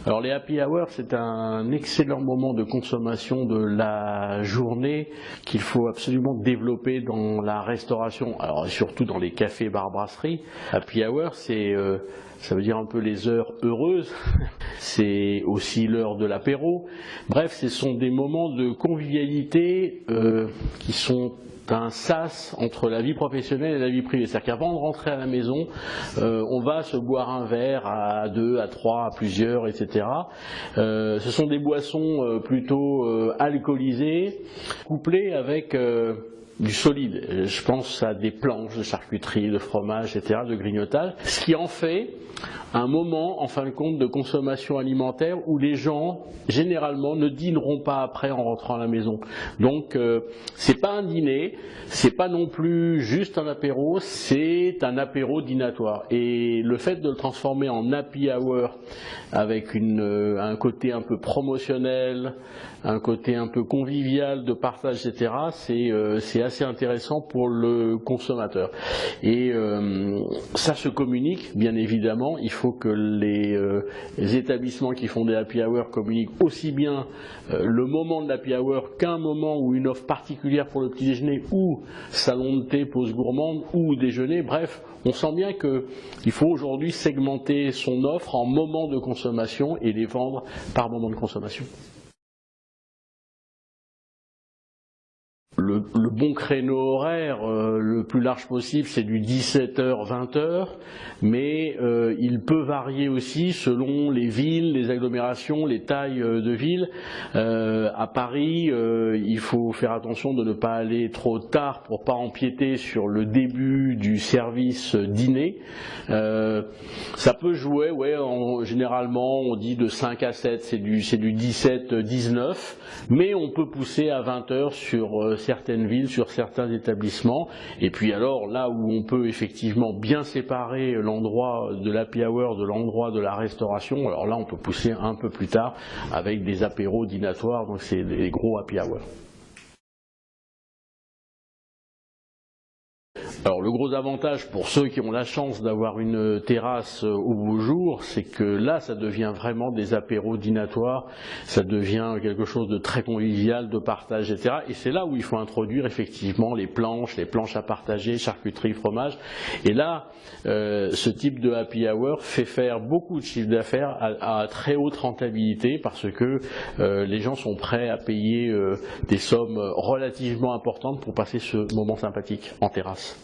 Alors les happy hours, c'est un excellent moment de consommation de la journée qu'il faut absolument développer dans la restauration, alors surtout dans les cafés, bars, brasseries. Happy hour, ça veut dire un peu les heures heureuses, c'est aussi l'heure de l'apéro. Bref, ce sont des moments de convivialité qui sont un sas entre la vie professionnelle et la vie privée. C'est-à-dire qu'avant de rentrer à la maison, on va se boire un verre à 2, à 3, à plusieurs, etc. Ce sont des boissons plutôt alcoolisées, couplées avec du solide. Je pense à des planches de charcuterie, de fromage, etc., de grignotage, ce qui en fait un moment, en fin de compte, de consommation alimentaire où les gens, généralement, ne dîneront pas après en rentrant à la maison. Donc, c'est pas un dîner, c'est pas non plus juste un apéro, c'est un apéro dînatoire. Et le fait de le transformer en happy hour avec un côté un peu promotionnel, un côté un peu convivial de partage, etc., c'est assez intéressant pour le consommateur. Et ça se communique, bien évidemment. Il faut que les établissements qui font des happy hours communiquent aussi bien le moment de l'happy hour qu'un moment ou une offre particulière pour le petit déjeuner ou salon de thé, pause gourmande ou déjeuner. Bref, on sent bien qu'il faut aujourd'hui segmenter son offre en moments de consommation et les vendre par moment de consommation. Le bon créneau horaire le plus large possible, c'est du 17h-20h, mais il peut varier aussi selon les villes, les agglomérations, les tailles de villes. À Paris, il faut faire attention de ne pas aller trop tard pour ne pas empiéter sur le début du service dîner. Ça peut jouer, ouais, généralement on dit de 5 à 7, c'est du 17-19, mais on peut pousser à 20h sur certaines villes, sur certains établissements. Et puis alors là où on peut effectivement bien séparer l'endroit de l'happy hour de l'endroit de la restauration, alors là on peut pousser un peu plus tard avec des apéros dînatoires, donc c'est des gros happy hour. Alors le gros avantage pour ceux qui ont la chance d'avoir une terrasse au beau jour, c'est que là ça devient vraiment des apéros dînatoires, ça devient quelque chose de très convivial, de partage, etc. Et c'est là où il faut introduire effectivement les planches à partager, charcuterie, fromage. Et là, ce type de happy hour fait faire beaucoup de chiffre d'affaires à très haute rentabilité parce que les gens sont prêts à payer des sommes relativement importantes pour passer ce moment sympathique en terrasse.